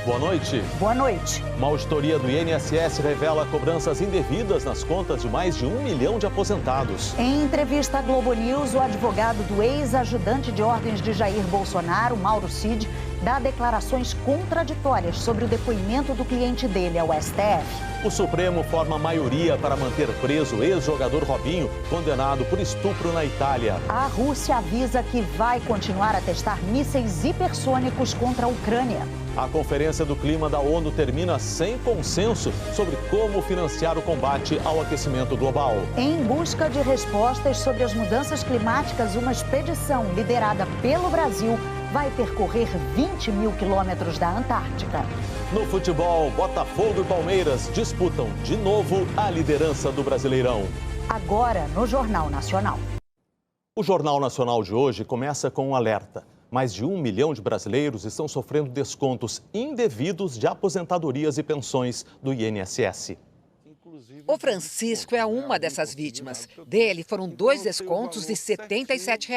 Boa noite. Boa noite. Uma auditoria do INSS revela cobranças indevidas nas contas de mais de 1 milhão de aposentados. Em entrevista à Globo News, o advogado do ex-ajudante de ordens de Jair Bolsonaro, Mauro Cid, dá declarações contraditórias sobre o depoimento do cliente dele ao STF. O Supremo forma maioria para manter preso o ex-jogador Robinho, condenado por estupro na Itália. A Rússia avisa que vai continuar a testar mísseis hipersônicos contra a Ucrânia. A Conferência do Clima da ONU termina sem consenso sobre como financiar o combate ao aquecimento global. Em busca de respostas sobre as mudanças climáticas, uma expedição liderada pelo Brasil vai percorrer 20 mil quilômetros da Antártica. No futebol, Botafogo e Palmeiras disputam de novo a liderança do Brasileirão. Agora no Jornal Nacional. O Jornal Nacional de hoje começa com um alerta. Mais de 1 milhão de brasileiros estão sofrendo descontos indevidos de aposentadorias e pensões do INSS. O Francisco é uma dessas vítimas. Dele foram 2 descontos de R$ 77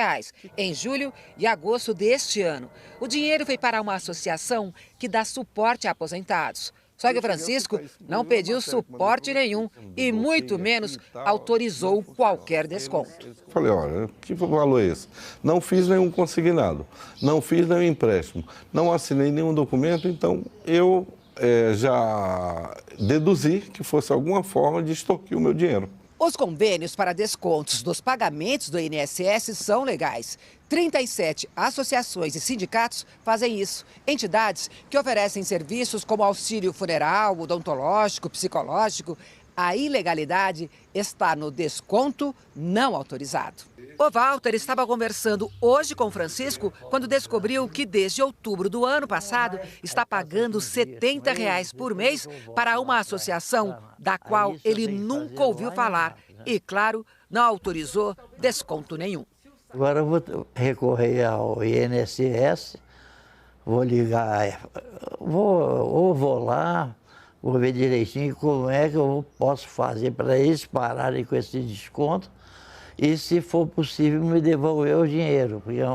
em julho e agosto deste ano. O dinheiro foi para uma associação que dá suporte a aposentados. Só que o Francisco não pediu suporte nenhum e muito menos autorizou qualquer desconto. Falei, olha, que valor é esse? Não fiz nenhum consignado, não fiz nenhum empréstimo, não assinei nenhum documento, então eu já deduzi que fosse alguma forma de extorquir o meu dinheiro. Os convênios para descontos dos pagamentos do INSS são legais. 37 associações e sindicatos fazem isso. Entidades que oferecem serviços como auxílio funeral, odontológico, psicológico. A ilegalidade está no desconto não autorizado. O Walter estava conversando hoje com o Francisco quando descobriu que desde outubro do ano passado está pagando R$ 70 por mês para uma associação da qual ele nunca ouviu falar e, claro, não autorizou desconto nenhum. Agora eu vou recorrer ao INSS, vou ligar, vou lá, vou ver direitinho como é que eu posso fazer para eles pararem com esse desconto e, se for possível, me devolver o dinheiro, porque é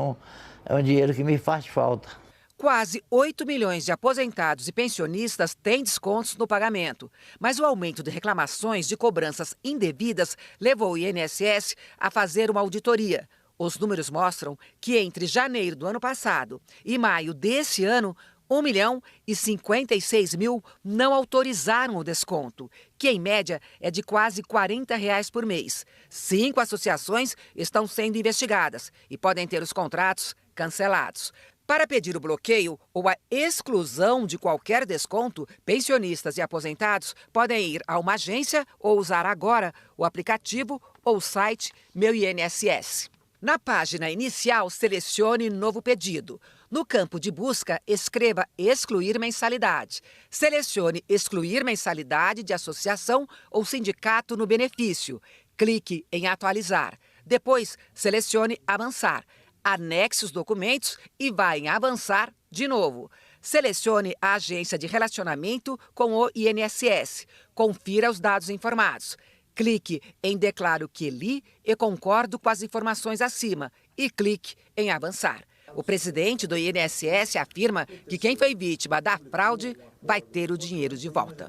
um dinheiro que me faz falta. Quase 8 milhões de aposentados e pensionistas têm descontos no pagamento. Mas o aumento de reclamações de cobranças indevidas levou o INSS a fazer uma auditoria. Os números mostram que entre janeiro do ano passado e maio desse ano, 1 milhão e 56 mil não autorizaram o desconto, que em média é de quase R$ 40 por mês. 5 associações estão sendo investigadas e podem ter os contratos cancelados. Para pedir o bloqueio ou a exclusão de qualquer desconto, pensionistas e aposentados podem ir a uma agência ou usar agora o aplicativo ou o site Meu INSS. Na página inicial, selecione Novo Pedido. No campo de busca, escreva Excluir mensalidade. Selecione Excluir mensalidade de associação ou sindicato no benefício. Clique em Atualizar. Depois, selecione Avançar. Anexe os documentos e vá em Avançar de novo. Selecione a agência de relacionamento com o INSS. Confira os dados informados. Clique em Declaro que li e concordo com as informações acima e clique em Avançar. O presidente do INSS afirma que quem foi vítima da fraude vai ter o dinheiro de volta.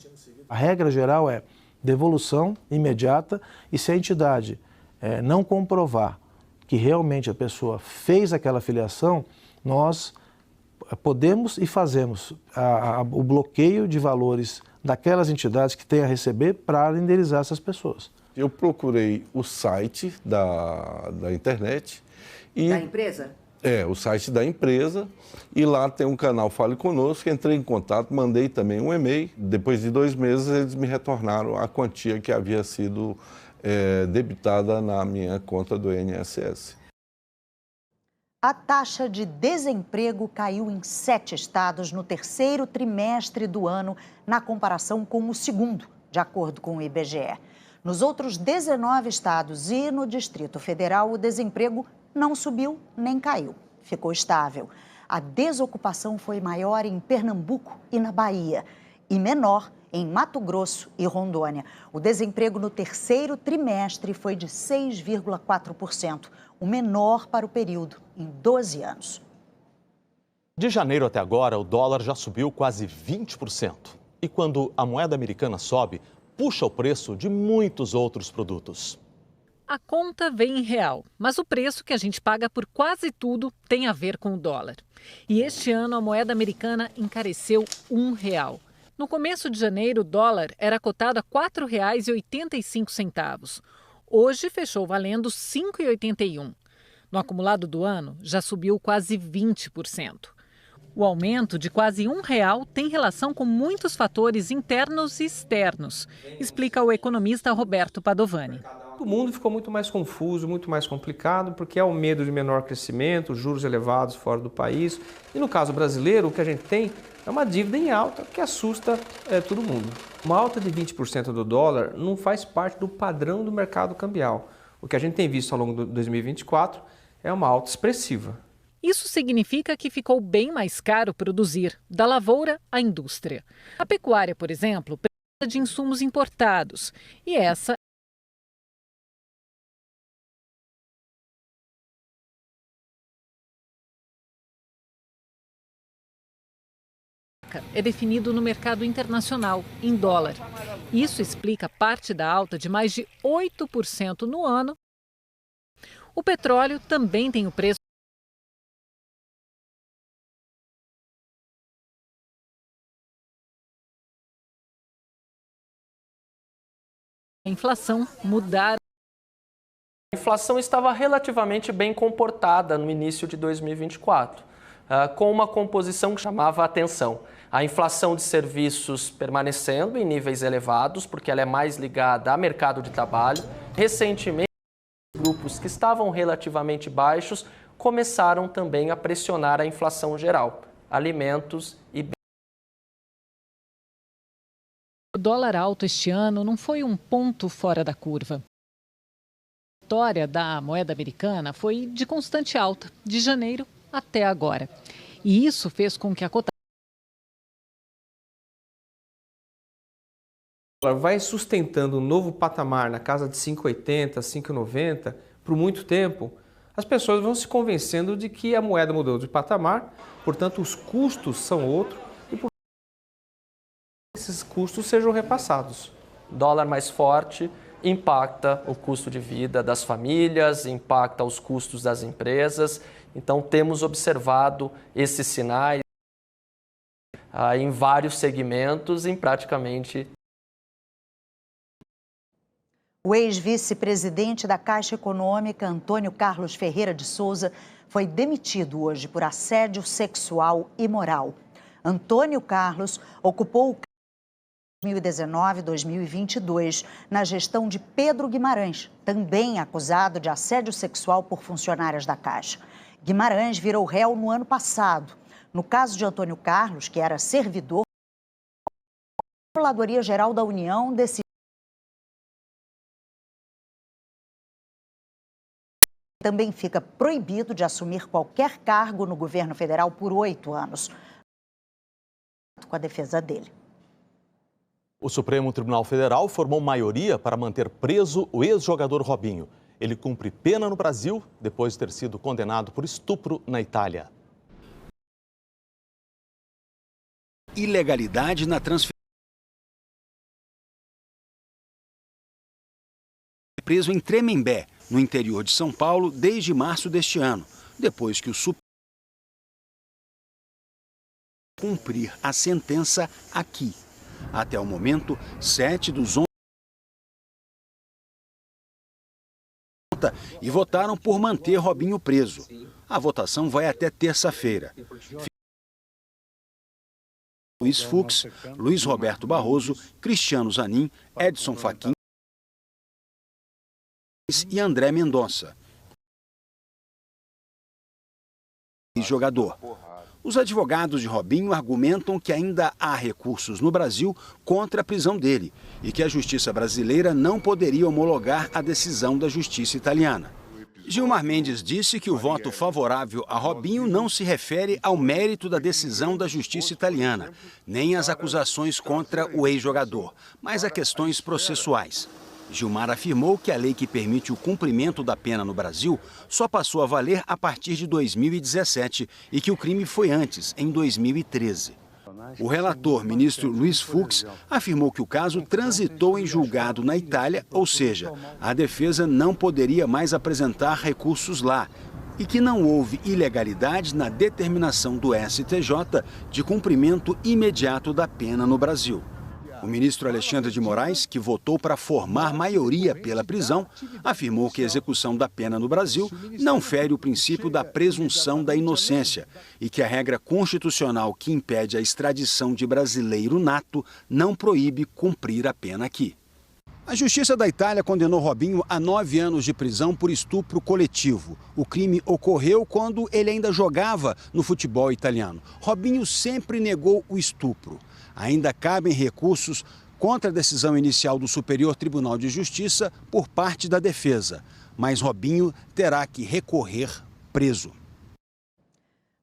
A regra geral é devolução imediata e, se a entidade não comprovar que realmente a pessoa fez aquela filiação, nós podemos e fazemos o bloqueio de valores daquelas entidades que têm a receber para indenizar essas pessoas. Eu procurei o site da internet. Da empresa? O site da empresa, e lá tem um canal Fale Conosco, entrei em contato, mandei também um e-mail. Depois de 2 meses, eles me retornaram a quantia que havia sido debitada na minha conta do INSS. A taxa de desemprego caiu em 7 estados no terceiro trimestre do ano, na comparação com o segundo, de acordo com o IBGE. Nos outros 19 estados e no Distrito Federal, o desemprego não subiu nem caiu, ficou estável. A desocupação foi maior em Pernambuco e na Bahia, e menor em Mato Grosso e Rondônia. O desemprego no terceiro trimestre foi de 6,4%, o menor para o período em 12 anos. De janeiro até agora, o dólar já subiu quase 20%. E quando a moeda americana sobe, puxa o preço de muitos outros produtos. A conta vem em real, mas o preço que a gente paga por quase tudo tem a ver com o dólar. E este ano a moeda americana encareceu R$1. No começo de janeiro, o dólar era cotado a R$ 4,85. Hoje fechou valendo R$ 5,81. No acumulado do ano, já subiu quase 20%. O aumento de quase R$1 tem relação com muitos fatores internos e externos, explica o economista Roberto Padovani. O mundo ficou muito mais confuso, muito mais complicado, porque há o medo de menor crescimento, juros elevados fora do país. E no caso brasileiro, o que a gente tem é uma dívida em alta que assusta todo mundo. Uma alta de 20% do dólar não faz parte do padrão do mercado cambial. O que a gente tem visto ao longo de 2024 é uma alta expressiva. Isso significa que ficou bem mais caro produzir, da lavoura à indústria. A pecuária, por exemplo, precisa de insumos importados. E essa é definido no mercado internacional, em dólar. Isso explica parte da alta de mais de 8% no ano. O petróleo também tem o preço a inflação mudar. A inflação estava relativamente bem comportada no início de 2024, com uma composição que chamava a atenção. A inflação de serviços permanecendo em níveis elevados, porque ela é mais ligada ao mercado de trabalho. Recentemente, grupos que estavam relativamente baixos começaram também a pressionar a inflação geral, alimentos e bens. O dólar alto este ano não foi um ponto fora da curva. A história da moeda americana foi de constante alta, de janeiro até agora. E isso fez com que a cotação vai sustentando um novo patamar na casa de 5,80, 5,90 por muito tempo. As pessoas vão se convencendo de que a moeda mudou de patamar, portanto os custos são outros e por esses custos sejam repassados. Dólar mais forte impacta o custo de vida das famílias, impacta os custos das empresas. Então temos observado esses sinais em vários segmentos, em praticamente. O ex-vice-presidente da Caixa Econômica, Antônio Carlos Ferreira de Souza, foi demitido hoje por assédio sexual e moral. Antônio Carlos ocupou o cargo em 2019 e 2022 na gestão de Pedro Guimarães, também acusado de assédio sexual por funcionárias da Caixa. Guimarães virou réu no ano passado. No caso de Antônio Carlos, que era servidor, a Controladoria Geral da União decidiu também fica proibido de assumir qualquer cargo no governo federal por 8 anos. Com a defesa dele. O Supremo Tribunal Federal formou maioria para manter preso o ex-jogador Robinho. Ele cumpre pena no Brasil depois de ter sido condenado por estupro na Itália. Ilegalidade na transferência. Preso em Tremembé, no interior de São Paulo, desde março deste ano, depois que o Supremo cumprir a sentença aqui. Até o momento, 7 dos 11 e votaram por manter Robinho preso. A votação vai até terça-feira. Luiz Fux, Luiz Roberto Barroso, Cristiano Zanin, Edson Fachin e André Mendonça. Jogador. Os advogados de Robinho argumentam que ainda há recursos no Brasil contra a prisão dele e que a justiça brasileira não poderia homologar a decisão da justiça italiana. Gilmar Mendes disse que o voto favorável a Robinho não se refere ao mérito da decisão da justiça italiana, nem às acusações contra o ex-jogador, mas a questões processuais. Gilmar afirmou que a lei que permite o cumprimento da pena no Brasil só passou a valer a partir de 2017 e que o crime foi antes, em 2013. O relator, ministro Luiz Fux, afirmou que o caso transitou em julgado na Itália, ou seja, a defesa não poderia mais apresentar recursos lá e que não houve ilegalidade na determinação do STJ de cumprimento imediato da pena no Brasil. O ministro Alexandre de Moraes, que votou para formar maioria pela prisão, afirmou que a execução da pena no Brasil não fere o princípio da presunção da inocência e que a regra constitucional que impede a extradição de brasileiro nato não proíbe cumprir a pena aqui. A Justiça da Itália condenou Robinho a 9 anos de prisão por estupro coletivo. O crime ocorreu quando ele ainda jogava no futebol italiano. Robinho sempre negou o estupro. Ainda cabem recursos contra a decisão inicial do Superior Tribunal de Justiça por parte da defesa. Mas Robinho terá que recorrer preso.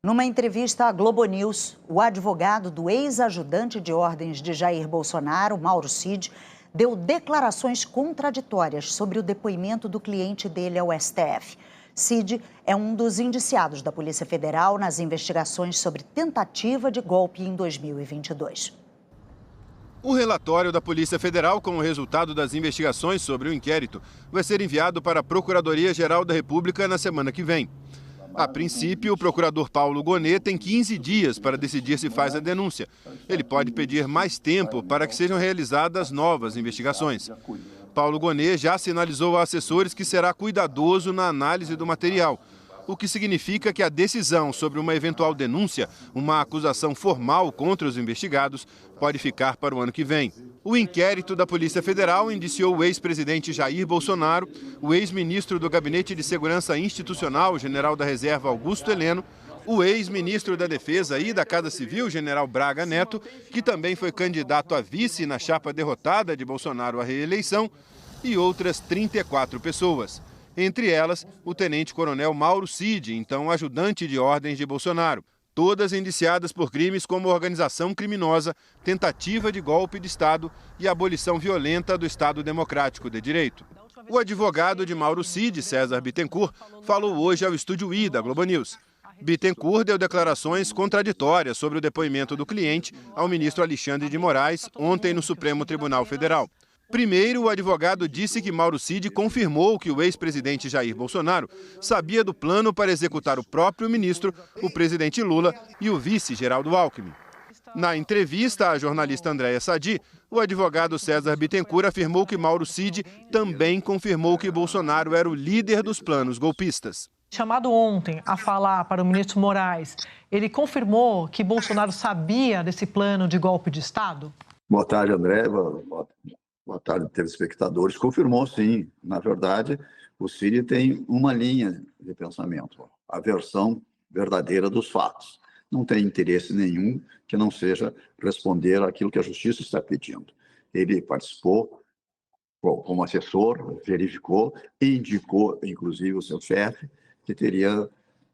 Numa entrevista à Globo News, o advogado do ex-ajudante de ordens de Jair Bolsonaro, Mauro Cid, deu declarações contraditórias sobre o depoimento do cliente dele ao STF. Cid é um dos indiciados da Polícia Federal nas investigações sobre tentativa de golpe em 2022. O relatório da Polícia Federal com o resultado das investigações sobre o inquérito vai ser enviado para a Procuradoria-Geral da República na semana que vem. A princípio, o procurador Paulo Gonet tem 15 dias para decidir se faz a denúncia. Ele pode pedir mais tempo para que sejam realizadas novas investigações. Paulo Gonet já sinalizou a assessores que será cuidadoso na análise do material, o que significa que a decisão sobre uma eventual denúncia, uma acusação formal contra os investigados, pode ficar para o ano que vem. O inquérito da Polícia Federal indiciou o ex-presidente Jair Bolsonaro, o ex-ministro do Gabinete de Segurança Institucional, general da Reserva Augusto Heleno, o ex-ministro da Defesa e da Casa Civil, general Braga Neto, que também foi candidato a vice na chapa derrotada de Bolsonaro à reeleição, e outras 34 pessoas. Entre elas, o tenente-coronel Mauro Cid, então ajudante de ordens de Bolsonaro. Todas indiciadas por crimes como organização criminosa, tentativa de golpe de Estado e abolição violenta do Estado Democrático de Direito. O advogado de Mauro Cid, César Bittencourt, falou hoje ao Estúdio I da Globo News. Bittencourt deu declarações contraditórias sobre o depoimento do cliente ao ministro Alexandre de Moraes ontem no Supremo Tribunal Federal. Primeiro, o advogado disse que Mauro Cid confirmou que o ex-presidente Jair Bolsonaro sabia do plano para executar o próprio ministro, o presidente Lula e o vice Geraldo Alckmin. Na entrevista à jornalista Andréa Sadi, o advogado César Bittencourt afirmou que Mauro Cid também confirmou que Bolsonaro era o líder dos planos golpistas. Chamado ontem a falar para o ministro Moraes, ele confirmou que Bolsonaro sabia desse plano de golpe de Estado? Boa tarde, André. Boa tarde, telespectadores. Confirmou, sim. Na verdade, o Cid tem uma linha de pensamento, a versão verdadeira dos fatos. Não tem interesse nenhum que não seja responder aquilo que a Justiça está pedindo. Ele participou como assessor, verificou e indicou, inclusive, o seu chefe, que teria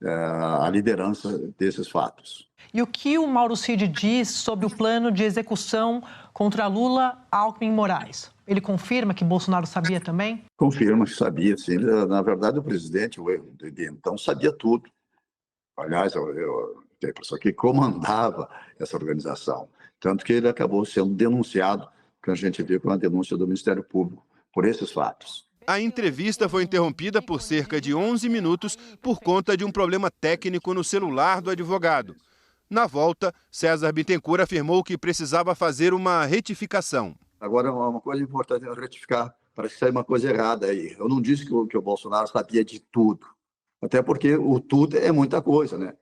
a liderança desses fatos. E o que o Mauro Cid diz sobre o plano de execução contra Lula, Alckmin e Moraes? Ele confirma que Bolsonaro sabia também? Confirma que sabia, sim. Na verdade, o presidente, então, sabia tudo. Aliás, eu tenho a impressão que comandava essa organização. Tanto que ele acabou sendo denunciado, que a gente viu com a denúncia do Ministério Público, por esses fatos. A entrevista foi interrompida por cerca de 11 minutos por conta de um problema técnico no celular do advogado. Na volta, César Bittencourt afirmou que precisava fazer uma retificação. Agora, uma coisa importante é retificar. Parece que sai uma coisa errada aí. Eu não disse que o Bolsonaro sabia de tudo. Até porque o tudo é muita coisa, né?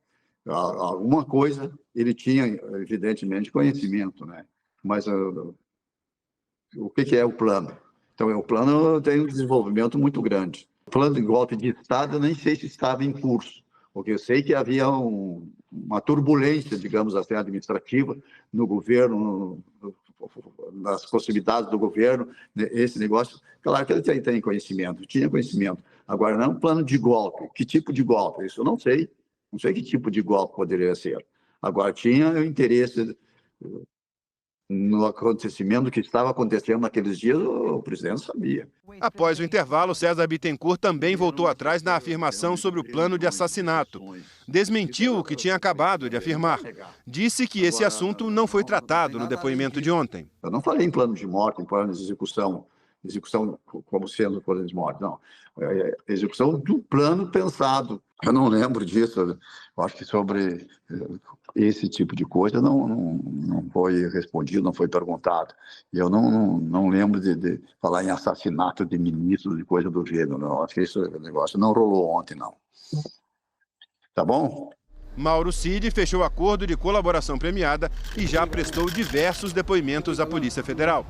Alguma coisa ele tinha, evidentemente, conhecimento, né? Mas o que é o plano? Então, o plano tem um desenvolvimento muito grande. O plano de golpe de Estado, eu nem sei se estava em curso, porque eu sei que havia uma turbulência, digamos assim, administrativa no governo, nas possibilidades do governo, esse negócio. Claro que ele tem conhecimento, tinha conhecimento. Agora, não é um plano de golpe. Que tipo de golpe? Isso eu não sei. Não sei que tipo de golpe poderia ser. Agora, tinha o interesse No acontecimento que estava acontecendo naqueles dias, o presidente sabia. Após o intervalo, César Bittencourt também voltou atrás na afirmação sobre o plano de assassinato. Desmentiu o que tinha acabado de afirmar. Disse que esse assunto não foi tratado no depoimento de ontem. Eu não falei em plano de morte, em plano de execução como sendo plano de morte, não. É execução do plano pensado. Eu não lembro disso. Eu acho que sobre esse tipo de coisa não foi respondido, não foi perguntado. E eu não lembro de falar em assassinato de ministros, de coisa do gênero. Não. Acho que esse negócio não rolou ontem, não. Tá bom? Mauro Cid fechou acordo de colaboração premiada e já prestou diversos depoimentos à Polícia Federal.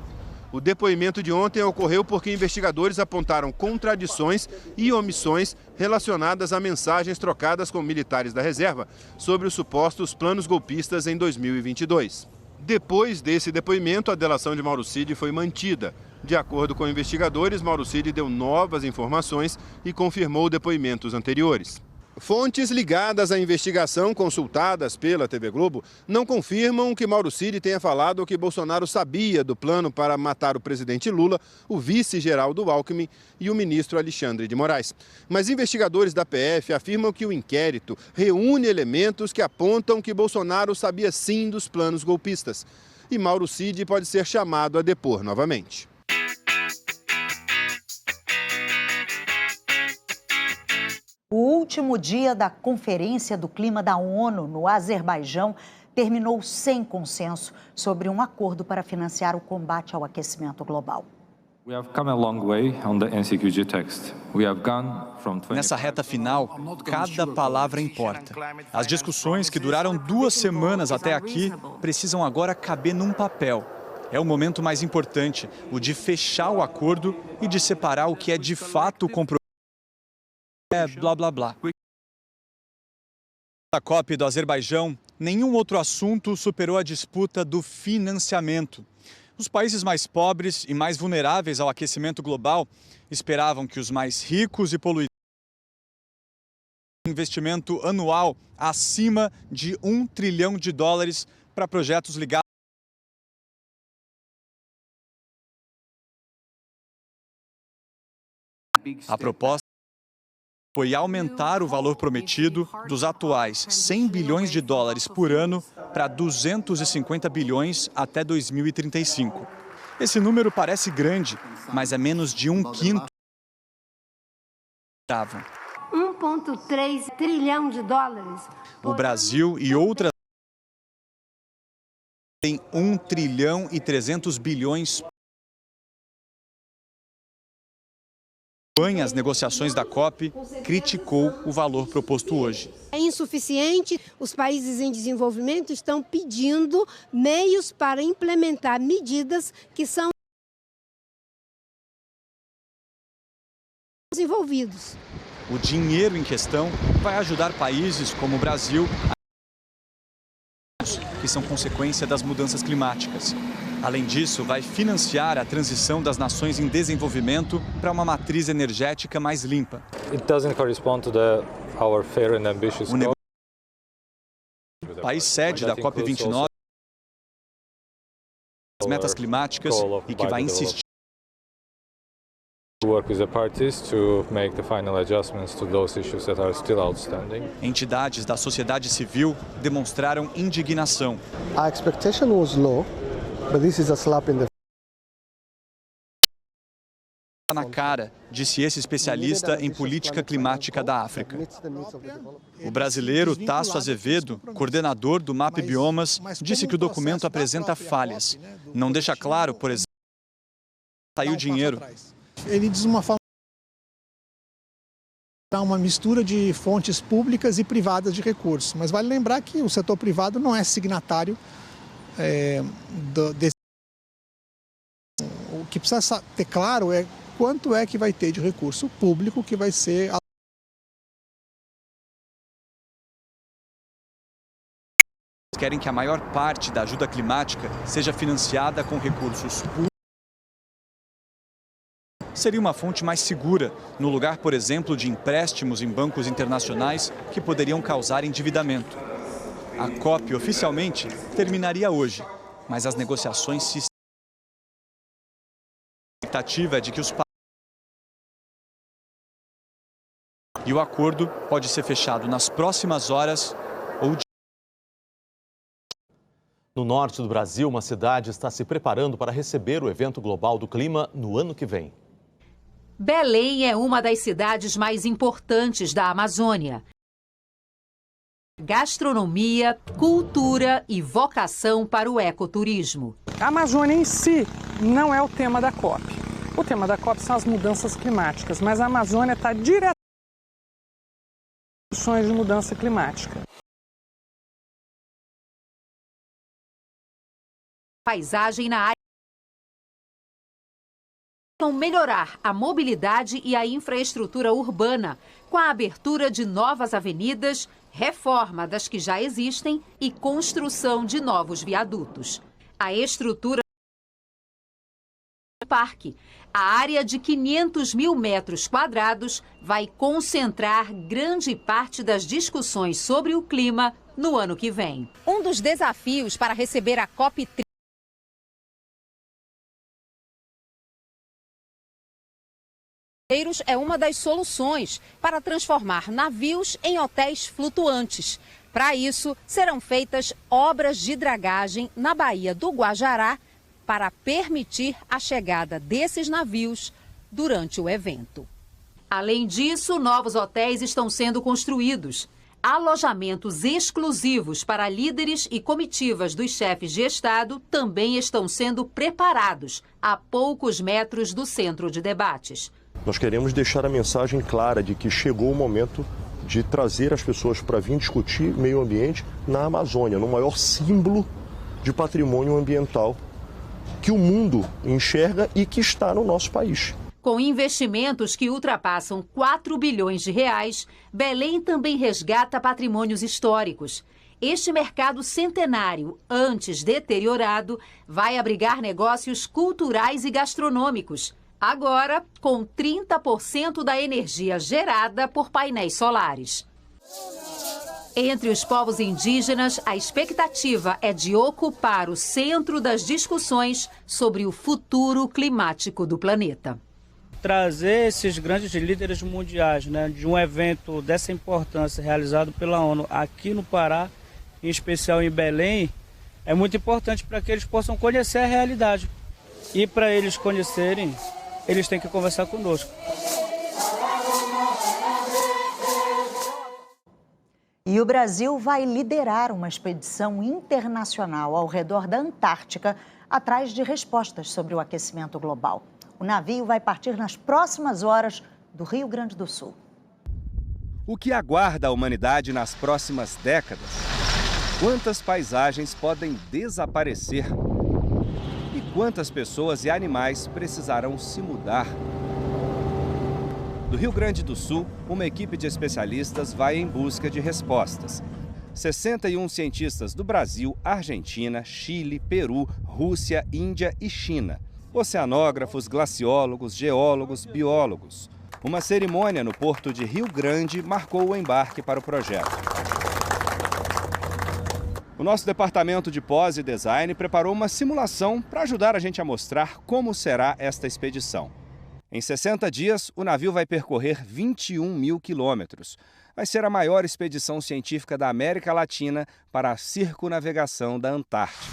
O depoimento de ontem ocorreu porque investigadores apontaram contradições e omissões relacionadas a mensagens trocadas com militares da reserva sobre os supostos planos golpistas em 2022. Depois desse depoimento, a delação de Mauro Cid foi mantida. De acordo com investigadores, Mauro Cid deu novas informações e confirmou depoimentos anteriores. Fontes ligadas à investigação consultadas pela TV Globo não confirmam que Mauro Cid tenha falado que Bolsonaro sabia do plano para matar o presidente Lula, o vice-Geraldo Alckmin e o ministro Alexandre de Moraes. Mas investigadores da PF afirmam que o inquérito reúne elementos que apontam que Bolsonaro sabia sim dos planos golpistas. E Mauro Cid pode ser chamado a depor novamente. O último dia da Conferência do Clima da ONU no Azerbaijão terminou sem consenso sobre um acordo para financiar o combate ao aquecimento global. Nessa reta final, cada palavra importa. As discussões que duraram 2 semanas até aqui precisam agora caber num papel. É o momento mais importante, o de fechar o acordo e de separar o que é de fato compromisso. Blá, blá, blá. Na COP do Azerbaijão, nenhum outro assunto superou a disputa do financiamento. Os países mais pobres e mais vulneráveis ao aquecimento global esperavam que os mais ricos e poluidores investimento anual acima de $1 trilhão para projetos ligados. A proposta foi aumentar o valor prometido dos atuais $100 bilhões por ano para 250 bilhões até 2035. Esse número parece grande, mas é menos de 1/5. 1,3 trilhão de dólares. O Brasil e outras têm 1 trilhão e 300 bilhões. As negociações da COP, criticou o valor proposto hoje. É insuficiente, os países em desenvolvimento estão pedindo meios para implementar medidas que são desenvolvidos. O dinheiro em questão vai ajudar países como o Brasil, que são consequência das mudanças climáticas. Além disso, vai financiar a transição das nações em desenvolvimento para uma matriz energética mais limpa. O país sede da COP29 as metas climáticas e que vai insistir Entidades da sociedade civil demonstraram indignação. A expectation was low, but this is a slap in the na cara, disse esse especialista em política climática da África. O brasileiro Tasso Azevedo, coordenador do MAP Biomas, disse que o documento apresenta falhas. Não deixa claro, por exemplo, saiu dinheiro. Ele diz uma mistura de fontes públicas e privadas de recursos, mas vale lembrar que o setor privado não é signatário desse. O que precisa ter claro é quanto é que vai ter de recurso público que vai ser. Querem que a maior parte da ajuda climática seja financiada com recursos públicos. Seria uma fonte mais segura, no lugar, por exemplo, de empréstimos em bancos internacionais que poderiam causar endividamento. A COP oficialmente terminaria hoje, mas as negociações se... A expectativa é de que os... E o acordo pode ser fechado nas próximas horas ou dias. No norte do Brasil, uma cidade está se preparando para receber o evento global do clima no ano que vem. Belém é uma das cidades mais importantes da Amazônia. Gastronomia, cultura e vocação para o ecoturismo. A Amazônia em si não é o tema da COP. O tema da COP são as mudanças climáticas, mas a Amazônia está diretamente em soluções de mudança climática. Paisagem na área. Melhorar a mobilidade e a infraestrutura urbana, com a abertura de novas avenidas, reforma das que já existem e construção de novos viadutos. A estrutura do parque, a área de 500 mil metros quadrados, vai concentrar grande parte das discussões sobre o clima no ano que vem. Um dos desafios para receber a COP30 é uma das soluções para transformar navios em hotéis flutuantes. Para isso, serão feitas obras de dragagem na Baía do Guajará para permitir a chegada desses navios durante o evento. Além disso, novos hotéis estão sendo construídos. Alojamentos exclusivos para líderes e comitivas dos chefes de Estado também estão sendo preparados a poucos metros do centro de debates. Nós queremos deixar a mensagem clara de que chegou o momento de trazer as pessoas para vir discutir meio ambiente na Amazônia, no maior símbolo de patrimônio ambiental que o mundo enxerga e que está no nosso país. Com investimentos que ultrapassam 4 bilhões de reais, Belém também resgata patrimônios históricos. Este mercado centenário, antes deteriorado, vai abrigar negócios culturais e gastronômicos. Agora, com 30% da energia gerada por painéis solares. Entre os povos indígenas, a expectativa é de ocupar o centro das discussões sobre o futuro climático do planeta. Trazer esses grandes líderes mundiais, de um evento dessa importância realizado pela ONU aqui no Pará, em especial em Belém, é muito importante para que eles possam conhecer a realidade. E para eles conhecerem, eles têm que conversar conosco. E o Brasil vai liderar uma expedição internacional ao redor da Antártica, atrás de respostas sobre o aquecimento global. O navio vai partir nas próximas horas do Rio Grande do Sul. O que aguarda a humanidade nas próximas décadas? Quantas paisagens podem desaparecer? E quantas pessoas e animais precisarão se mudar? Do Rio Grande do Sul, uma equipe de especialistas vai em busca de respostas. 61 cientistas do Brasil, Argentina, Chile, Peru, Rússia, Índia e China. Oceanógrafos, glaciólogos, geólogos, biólogos. Uma cerimônia no porto de Rio Grande marcou o embarque para o projeto. O nosso departamento de pós e design preparou uma simulação para ajudar a gente a mostrar como será esta expedição. Em 60 dias, o navio vai percorrer 21 mil quilômetros. Vai ser a maior expedição científica da América Latina para a circunnavegação da Antártica.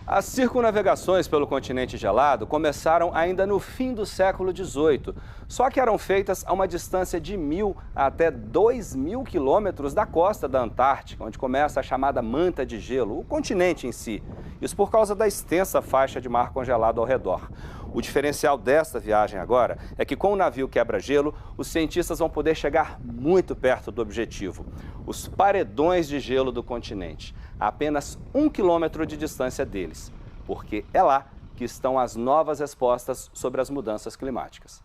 As circunnavegações pelo continente gelado começaram ainda no fim do século XVIII, só que eram feitas a uma distância de 1.000 até 2.000 quilômetros da costa da Antártica, onde começa a chamada manta de gelo, o continente em si. Isso por causa da extensa faixa de mar congelado ao redor. O diferencial desta viagem agora é que com o navio quebra-gelo, os cientistas vão poder chegar muito perto do objetivo, os paredões de gelo do continente, a apenas 1 quilômetro de distância deles, porque é lá que estão as novas respostas sobre as mudanças climáticas.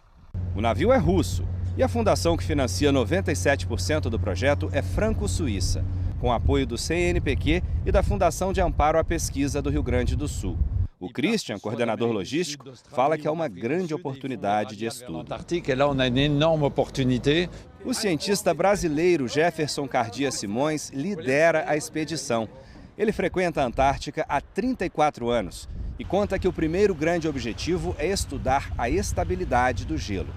O navio é russo e a fundação que financia 97% do projeto é franco-suíça, com apoio do CNPq e da Fundação de Amparo à Pesquisa do Rio Grande do Sul. O Christian, coordenador logístico, fala que é uma grande oportunidade de estudo. O cientista brasileiro Jefferson Cardia Simões lidera a expedição. Ele frequenta a Antártica há 34 anos e conta que o primeiro grande objetivo é estudar a estabilidade do gelo.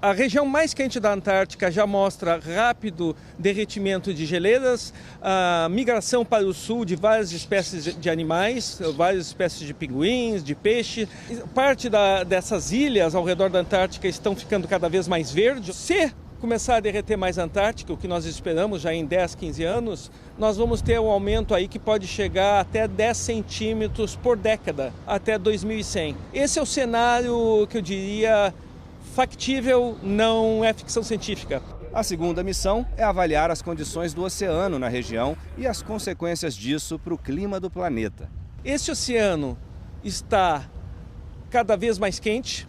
A região mais quente da Antártica já mostra rápido derretimento de geleiras, a migração para o sul de várias espécies de animais, várias espécies de pinguins, de peixe. Parte dessas ilhas ao redor da Antártica estão ficando cada vez mais verdes. Se começar a derreter mais a Antártica, o que nós esperamos já em 10, 15 anos, nós vamos ter um aumento aí que pode chegar até 10 centímetros por década, até 2100. Esse é o cenário que eu diria factível, não é ficção científica. A segunda missão é avaliar as condições do oceano na região e as consequências disso para o clima do planeta. Esse oceano está cada vez mais quente,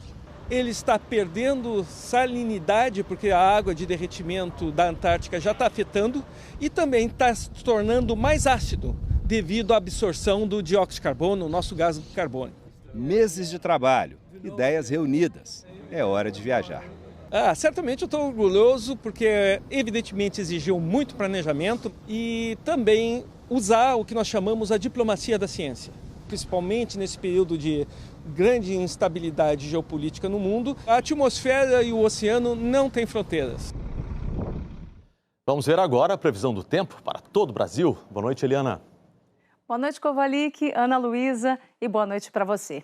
ele está perdendo salinidade porque a água de derretimento da Antártica já está afetando e também está se tornando mais ácido devido à absorção do dióxido de carbono, o nosso gás carbônico. Meses de trabalho, ideias reunidas. É hora de viajar. Certamente eu estou orgulhoso porque evidentemente exigiu muito planejamento e também usar o que nós chamamos a diplomacia da ciência. Principalmente nesse período de grande instabilidade geopolítica no mundo, a atmosfera e o oceano não têm fronteiras. Vamos ver agora a previsão do tempo para todo o Brasil. Boa noite, Eliana. Boa noite, Kovalik, Ana Luísa, e boa noite para você.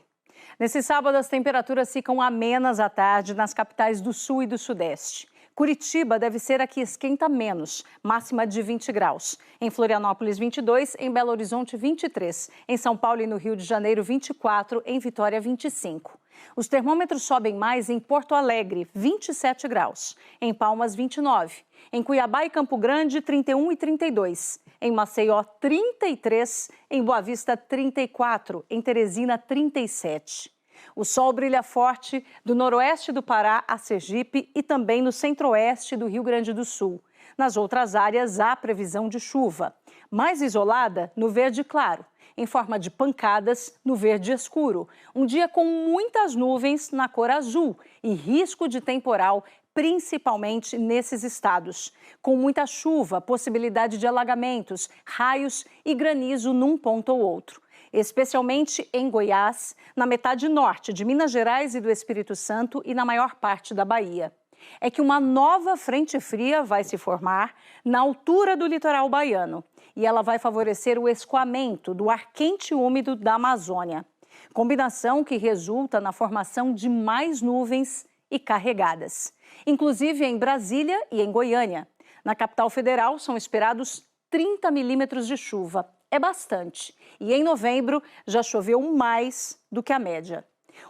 Nesse sábado, as temperaturas ficam amenas à tarde nas capitais do Sul e do Sudeste. Curitiba deve ser a que esquenta menos, máxima de 20 graus. Em Florianópolis, 22, em Belo Horizonte, 23. Em São Paulo e no Rio de Janeiro, 24, em Vitória, 25. Os termômetros sobem mais em Porto Alegre, 27 graus. Em Palmas, 29. Em Cuiabá e Campo Grande, 31 e 32. Em Maceió, 33. Em Boa Vista, 34. Em Teresina, 37. O sol brilha forte do noroeste do Pará a Sergipe e também no centro-oeste do Rio Grande do Sul. Nas outras áreas, há previsão de chuva. Mais isolada no verde claro, em forma de pancadas no verde escuro. Um dia com muitas nuvens na cor azul e risco de temporal, principalmente nesses estados. Com muita chuva, possibilidade de alagamentos, raios e granizo num ponto ou outro. Especialmente em Goiás, na metade norte de Minas Gerais e do Espírito Santo e na maior parte da Bahia. É que uma nova frente fria vai se formar na altura do litoral baiano e ela vai favorecer o escoamento do ar quente e úmido da Amazônia. Combinação que resulta na formação de mais nuvens e carregadas, inclusive em Brasília e em Goiânia. Na capital federal são esperados 30 milímetros de chuva. É bastante. E em novembro já choveu mais do que a média.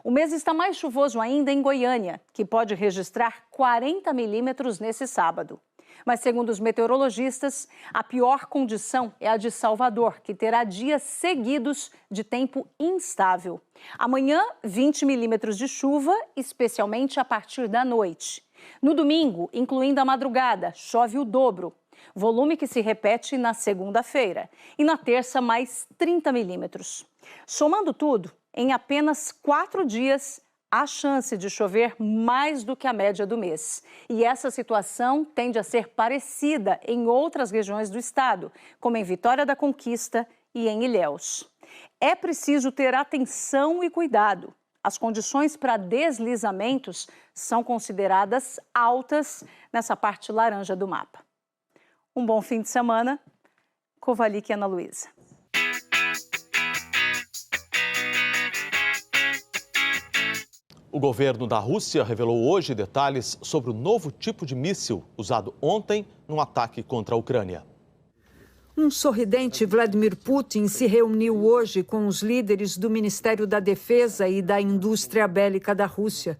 O mês está mais chuvoso ainda em Goiânia, que pode registrar 40 milímetros nesse sábado. Mas, segundo os meteorologistas, a pior condição é a de Salvador, que terá dias seguidos de tempo instável. Amanhã, 20 milímetros de chuva, especialmente a partir da noite. No domingo, incluindo a madrugada, chove o dobro. Volume que se repete na segunda-feira. E na terça, mais 30 milímetros. Somando tudo, em apenas 4 dias, há chance de chover mais do que a média do mês. E essa situação tende a ser parecida em outras regiões do estado, como em Vitória da Conquista e em Ilhéus. É preciso ter atenção e cuidado. As condições para deslizamentos são consideradas altas nessa parte laranja do mapa. Um bom fim de semana. Kovalik e Ana Luísa. O governo da Rússia revelou hoje detalhes sobre o novo tipo de míssil usado ontem num ataque contra a Ucrânia. Um sorridente Vladimir Putin se reuniu hoje com os líderes do Ministério da Defesa e da Indústria Bélica da Rússia.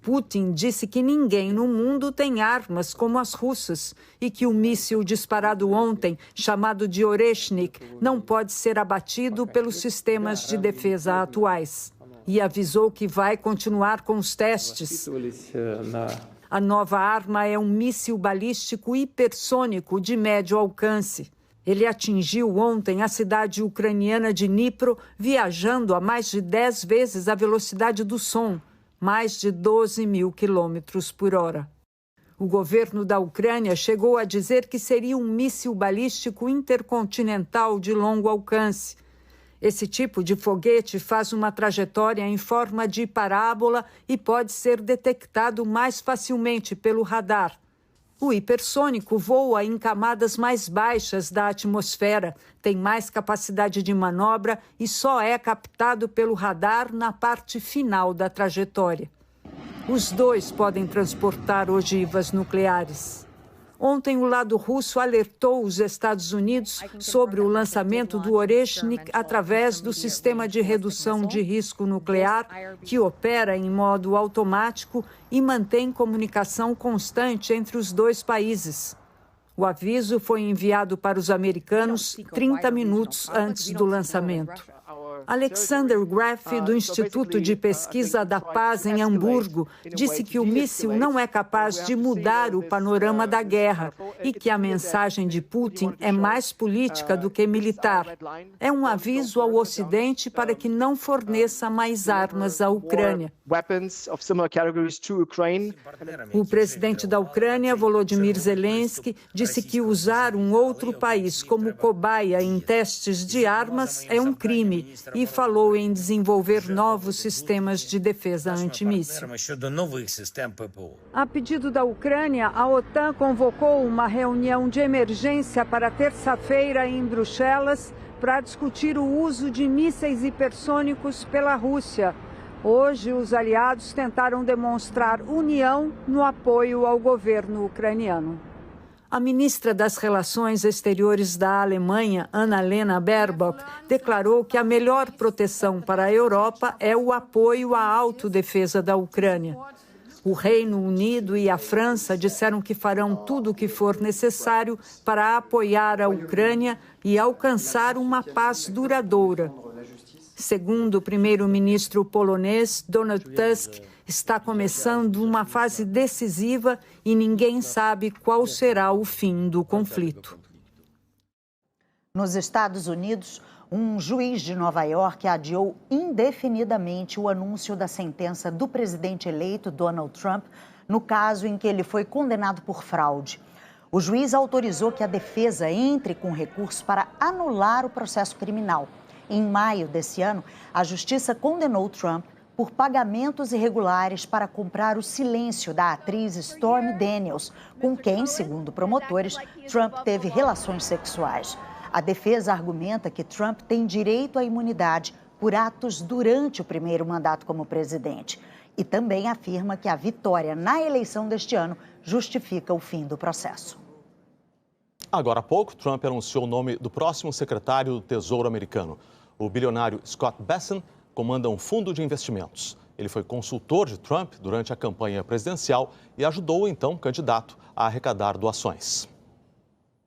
Putin disse que ninguém no mundo tem armas como as russas e que o míssil disparado ontem, chamado de Oreshnik, não pode ser abatido pelos sistemas de defesa atuais. E avisou que vai continuar com os testes. A nova arma é um míssil balístico hipersônico de médio alcance. Ele atingiu ontem a cidade ucraniana de Dnipro, viajando a mais de 10 vezes a velocidade do som, mais de 12 mil quilômetros por hora. O governo da Ucrânia chegou a dizer que seria um míssil balístico intercontinental de longo alcance. Esse tipo de foguete faz uma trajetória em forma de parábola e pode ser detectado mais facilmente pelo radar. O hipersônico voa em camadas mais baixas da atmosfera, tem mais capacidade de manobra e só é captado pelo radar na parte final da trajetória. Os dois podem transportar ogivas nucleares. Ontem, o lado russo alertou os Estados Unidos sobre o lançamento do Oreshnik através do sistema de redução de risco nuclear, que opera em modo automático e mantém comunicação constante entre os dois países. O aviso foi enviado para os americanos 30 minutos antes do lançamento. Alexander Graff, do Instituto de Pesquisa da Paz em Hamburgo, disse que o míssil não é capaz de mudar o panorama da guerra e que a mensagem de Putin é mais política do que militar. É um aviso ao Ocidente para que não forneça mais armas à Ucrânia. O presidente da Ucrânia, Volodymyr Zelensky, disse que usar um outro país como cobaia em testes de armas é um crime e falou em desenvolver novos sistemas de defesa antimíssil. A pedido da Ucrânia, a OTAN convocou uma reunião de emergência para terça-feira em Bruxelas para discutir o uso de mísseis hipersônicos pela Rússia. Hoje, os aliados tentaram demonstrar união no apoio ao governo ucraniano. A ministra das Relações Exteriores da Alemanha, Annalena Baerbock, declarou que a melhor proteção para a Europa é o apoio à autodefesa da Ucrânia. O Reino Unido e a França disseram que farão tudo o que for necessário para apoiar a Ucrânia e alcançar uma paz duradoura. Segundo o primeiro-ministro polonês, Donald Tusk, está começando uma fase decisiva e ninguém sabe qual será o fim do conflito. Nos Estados Unidos, um juiz de Nova York adiou indefinidamente o anúncio da sentença do presidente eleito Donald Trump no caso em que ele foi condenado por fraude. O juiz autorizou que a defesa entre com recurso para anular o processo criminal. Em maio desse ano, a justiça condenou Trump por pagamentos irregulares para comprar o silêncio da atriz Stormy Daniels, com quem, segundo promotores, Trump teve relações sexuais. A defesa argumenta que Trump tem direito à imunidade por atos durante o primeiro mandato como presidente. E também afirma que a vitória na eleição deste ano justifica o fim do processo. Agora há pouco, Trump anunciou o nome do próximo secretário do Tesouro americano. O bilionário Scott Bessent comanda um fundo de investimentos. Ele foi consultor de Trump durante a campanha presidencial e ajudou o então candidato a arrecadar doações.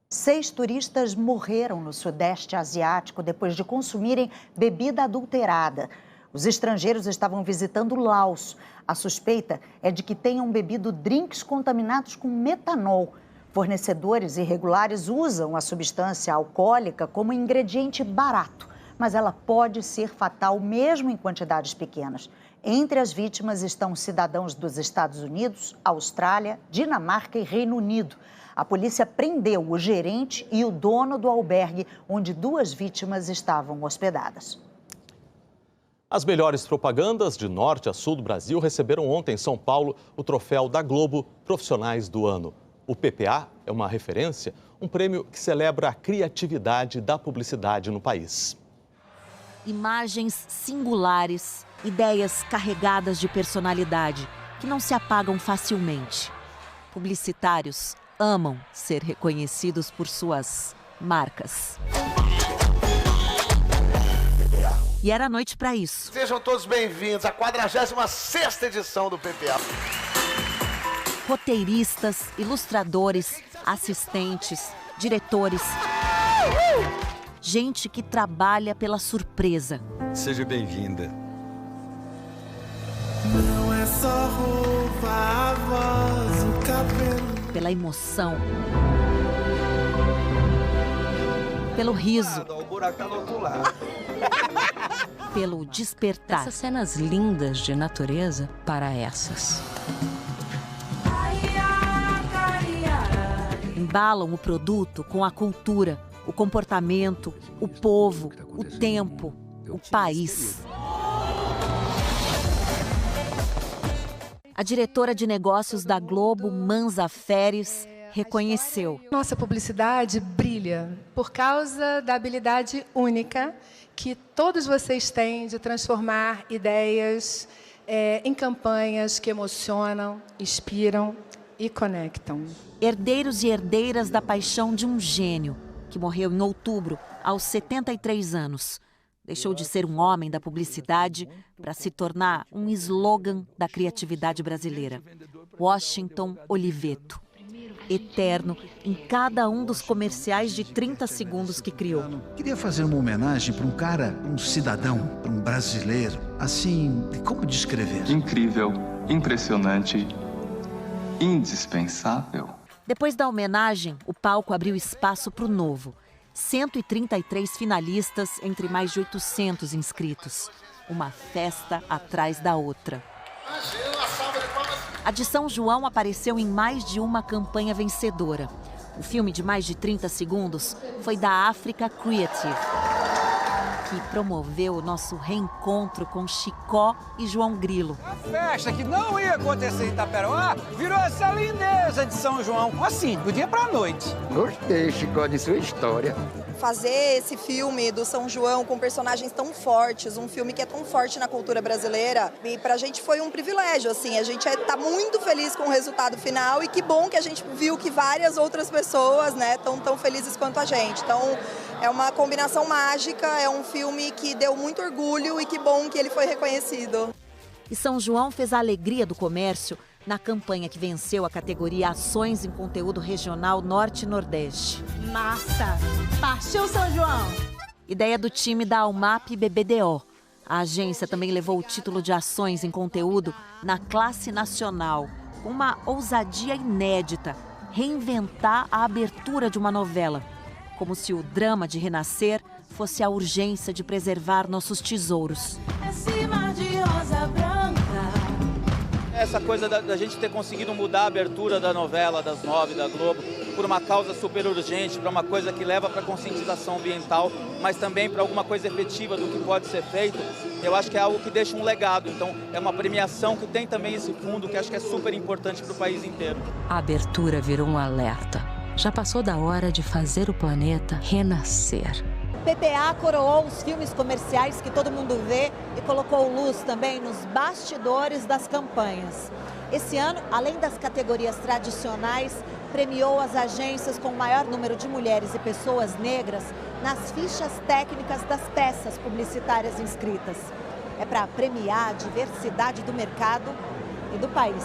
6 turistas morreram no Sudeste Asiático depois de consumirem bebida adulterada. Os estrangeiros estavam visitando Laos. A suspeita é de que tenham bebido drinks contaminados com metanol. Fornecedores irregulares usam a substância alcoólica como ingrediente barato, mas ela pode ser fatal mesmo em quantidades pequenas. Entre as vítimas estão cidadãos dos Estados Unidos, Austrália, Dinamarca e Reino Unido. A polícia prendeu o gerente e o dono do albergue, onde 2 vítimas estavam hospedadas. As melhores propagandas de norte a sul do Brasil receberam ontem em São Paulo o troféu da Globo Profissionais do Ano. O PPA é uma referência, um prêmio que celebra a criatividade da publicidade no país. Imagens singulares, ideias carregadas de personalidade, que não se apagam facilmente. Publicitários amam ser reconhecidos por suas marcas. E era noite para isso. Sejam todos bem-vindos à 46ª edição do PPA. Roteiristas, ilustradores, assistentes, diretores. Gente que trabalha pela surpresa. Seja bem-vinda. Não é só roupa, a voz, o cabelo. Pela emoção. Pelo riso. O buraco tá do outro lado. Pelo despertar. Essas cenas lindas de natureza para essas. embalam o produto com a cultura, o comportamento, o povo, o tempo, o país. A diretora de negócios da Globo, Manza Feres, reconheceu. Nossa publicidade brilha por causa da habilidade única que todos vocês têm de transformar ideias em campanhas que emocionam, inspiram e conectam. Herdeiros e herdeiras da paixão de um gênio, que morreu em outubro, aos 73 anos. Deixou de ser um homem da publicidade para se tornar um slogan da criatividade brasileira. Washington Oliveto. Eterno em cada um dos comerciais de 30 segundos que criou. Queria fazer uma homenagem para um cara, um cidadão, para um brasileiro. Assim, como descrever? Incrível, impressionante, indispensável. Depois da homenagem, o palco abriu espaço para o novo. 133 finalistas entre mais de 800 inscritos. Uma festa atrás da outra. A de São João apareceu em mais de uma campanha vencedora. O filme de mais de 30 segundos foi da Africa Creative, que promoveu o nosso reencontro com Chicó e João Grilo. A festa que não ia acontecer em Itaperoá virou essa lindeza de São João, assim, do dia pra noite. Gostei, Chicó, de sua história. Fazer esse filme do São João com personagens tão fortes, um filme que é tão forte na cultura brasileira, e pra gente foi um privilégio, assim, a gente tá muito feliz com o resultado final e que bom que a gente viu que várias outras pessoas, né, estão tão felizes quanto a gente. Então, é uma combinação mágica, é um filme que deu muito orgulho e que bom que ele foi reconhecido. E São João fez a alegria do comércio na campanha que venceu a categoria Ações em Conteúdo Regional Norte e Nordeste. Massa! Partiu São João! Ideia do time da Almap BBDO. A agência também levou o título de Ações em Conteúdo na classe nacional, com uma ousadia inédita, reinventar a abertura de uma novela. Como se o drama de renascer fosse a urgência de preservar nossos tesouros. Essa coisa da gente ter conseguido mudar a abertura da novela das 9 da Globo por uma causa super urgente, para uma coisa que leva para a conscientização ambiental, mas também para alguma coisa efetiva do que pode ser feito, eu acho que é algo que deixa um legado. Então, é uma premiação que tem também esse fundo, que acho que é super importante para o país inteiro. A abertura virou um alerta. Já passou da hora de fazer o planeta renascer. PPA coroou os filmes comerciais que todo mundo vê e colocou luz também nos bastidores das campanhas. Esse ano, além das categorias tradicionais, premiou as agências com o maior número de mulheres e pessoas negras nas fichas técnicas das peças publicitárias inscritas. É para premiar a diversidade do mercado e do país.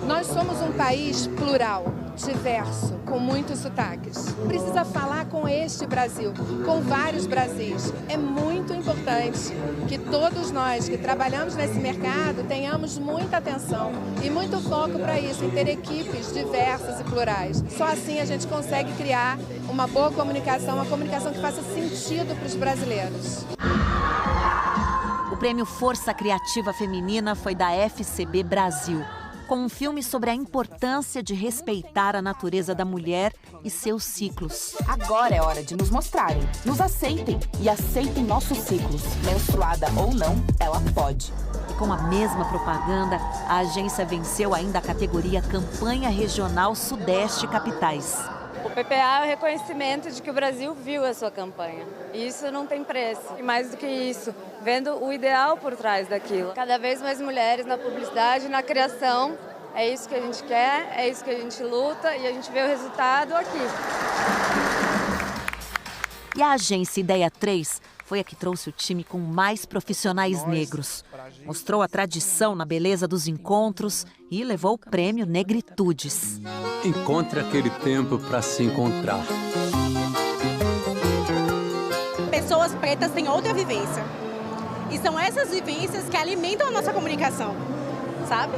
Nós somos um país plural, diverso, com muitos sotaques. Precisa falar com este Brasil, com vários Brasis. É muito importante que todos nós que trabalhamos nesse mercado tenhamos muita atenção e muito foco para isso, em ter equipes diversas e plurais. Só assim a gente consegue criar uma boa comunicação, uma comunicação que faça sentido para os brasileiros. O prêmio Força Criativa Feminina foi da FCB Brasil, com um filme sobre a importância de respeitar a natureza da mulher e seus ciclos. Agora é hora de nos mostrarem, nos aceitem e aceitem nossos ciclos. Menstruada ou não, ela pode. E com a mesma propaganda, a agência venceu ainda a categoria Campanha Regional Sudeste Capitais. O PPA é o reconhecimento de que o Brasil viu a sua campanha. E isso não tem preço. E mais do que isso, vendo o ideal por trás daquilo. Cada vez mais mulheres na publicidade, na criação. É isso que a gente quer, é isso que a gente luta e a gente vê o resultado aqui. E a agência Ideia 3 foi a que trouxe o time com mais profissionais negros. Mostrou a tradição na beleza dos encontros e levou o prêmio Negritudes. Encontre aquele tempo para se encontrar. Pessoas pretas têm outra vivência. E são essas vivências que alimentam a nossa comunicação, sabe?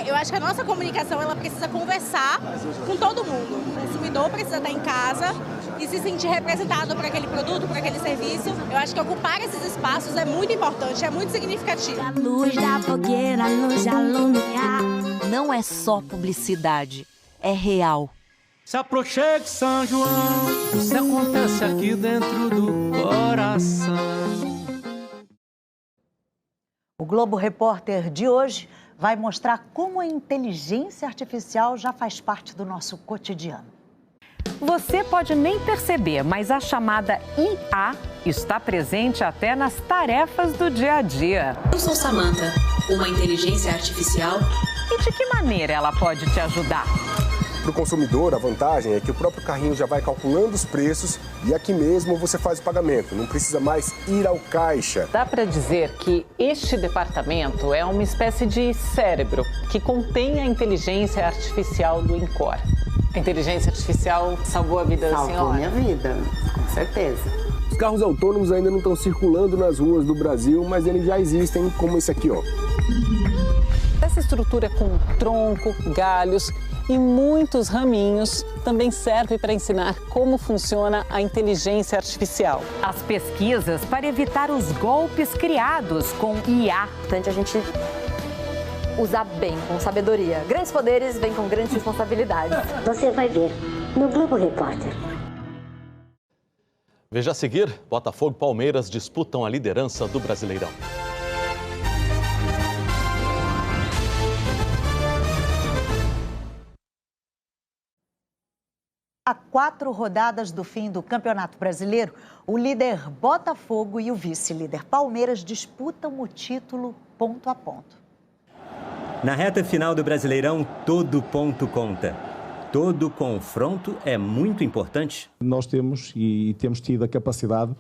Eu acho que a nossa comunicação ela precisa conversar com todo mundo. O consumidor precisa estar em casa e se sentir representado por aquele produto, por aquele serviço. Eu acho que ocupar esses espaços é muito importante, é muito significativo. A luz da fogueira, a luz de alumiar. Não é só publicidade, é real. Se aproxima São João, isso acontece aqui dentro do coração. O Globo Repórter de hoje vai mostrar como a inteligência artificial já faz parte do nosso cotidiano. Você pode nem perceber, mas a chamada IA está presente até nas tarefas do dia a dia. Eu sou Samantha, uma inteligência artificial. E de que maneira ela pode te ajudar? Para o consumidor, a vantagem é que o próprio carrinho já vai calculando os preços e aqui mesmo você faz o pagamento. Não precisa mais ir ao caixa. Dá para dizer que este departamento é uma espécie de cérebro que contém a inteligência artificial do Incor. A inteligência artificial salvou a vida da senhora? Salvou minha vida, com certeza. Os carros autônomos ainda não estão circulando nas ruas do Brasil, mas eles já existem, como esse aqui, ó. Essa estrutura com tronco, galhos e muitos raminhos também serve para ensinar como funciona a inteligência artificial. As pesquisas para evitar os golpes criados com IA. Importante a gente usar bem, com sabedoria. Grandes poderes vêm com grandes responsabilidades. Você vai ver no Globo Repórter. Veja a seguir, Botafogo e Palmeiras disputam a liderança do Brasileirão. A 4 rodadas do fim do Campeonato Brasileiro, o líder Botafogo e o vice-líder Palmeiras disputam o título ponto a ponto. Na reta final do Brasileirão, todo ponto conta. Todo confronto é muito importante. Nós temos tido a capacidade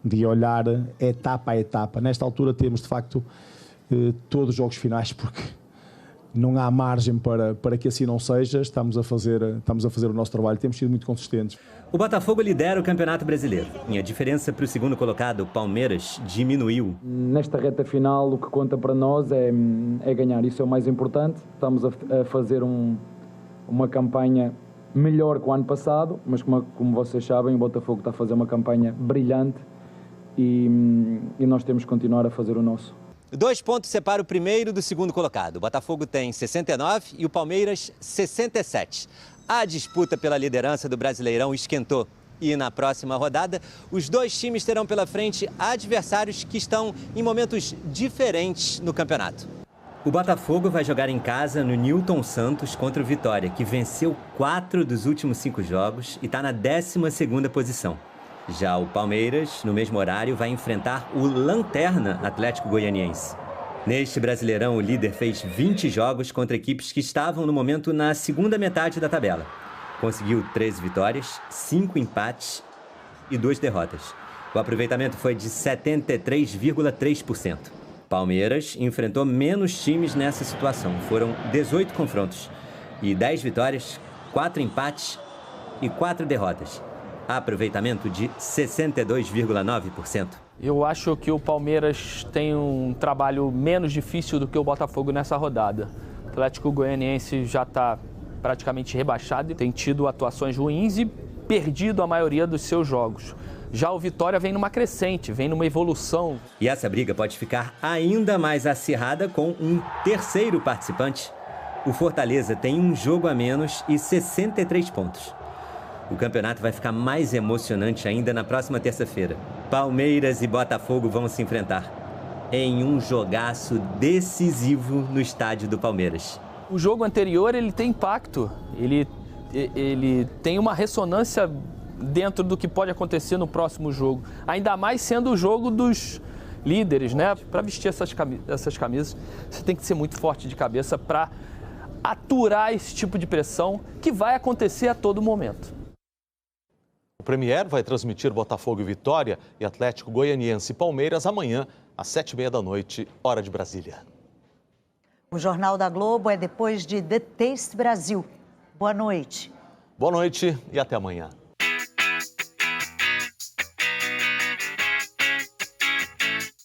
de olhar etapa a etapa. Nesta altura temos, de facto, todos os jogos finais, porque não há margem para que assim não seja. Estamos a fazer o nosso trabalho, temos sido muito consistentes. O Botafogo lidera o Campeonato Brasileiro e a diferença para o segundo colocado, o Palmeiras, diminuiu. Nesta reta final, o que conta para nós é ganhar. Isso é o mais importante. Estamos a fazer uma campanha melhor que o ano passado, mas como vocês sabem, o Botafogo está a fazer uma campanha brilhante e nós temos que continuar a fazer o nosso. 2 pontos separam o primeiro do segundo colocado. O Botafogo tem 69 e o Palmeiras 67. A disputa pela liderança do Brasileirão esquentou. E na próxima rodada, os dois times terão pela frente adversários que estão em momentos diferentes no campeonato. O Botafogo vai jogar em casa no Newton Santos contra o Vitória, que venceu 4 dos últimos 5 jogos e está na 12ª posição. Já o Palmeiras, no mesmo horário, vai enfrentar o Lanterna Atlético Goianiense. Neste Brasileirão, o líder fez 20 jogos contra equipes que estavam no momento na segunda metade da tabela. Conseguiu 13 vitórias, 5 empates e 2 derrotas. O aproveitamento foi de 73,3%. Palmeiras enfrentou menos times nessa situação. Foram 18 confrontos e 10 vitórias, 4 empates e 4 derrotas. Aproveitamento de 62,9%. Eu acho que o Palmeiras tem um trabalho menos difícil do que o Botafogo nessa rodada. O Atlético Goianiense já está praticamente rebaixado, tem tido atuações ruins e perdido a maioria dos seus jogos. Já o Vitória vem numa crescente, vem numa evolução. E essa briga pode ficar ainda mais acirrada com um terceiro participante. O Fortaleza tem um jogo a menos e 63 pontos. O campeonato vai ficar mais emocionante ainda na próxima terça-feira. Palmeiras e Botafogo vão se enfrentar em um jogaço decisivo no estádio do Palmeiras. O jogo anterior ele tem impacto, ele tem uma ressonância dentro do que pode acontecer no próximo jogo. Ainda mais sendo o jogo dos líderes, né? Para vestir essas camisas, você tem que ser muito forte de cabeça para aturar esse tipo de pressão que vai acontecer a todo momento. O Premier vai transmitir Botafogo e Vitória e Atlético Goianiense e Palmeiras amanhã, às 19h30, hora de Brasília. O Jornal da Globo é depois de The Taste Brasil. Boa noite. Boa noite e até amanhã.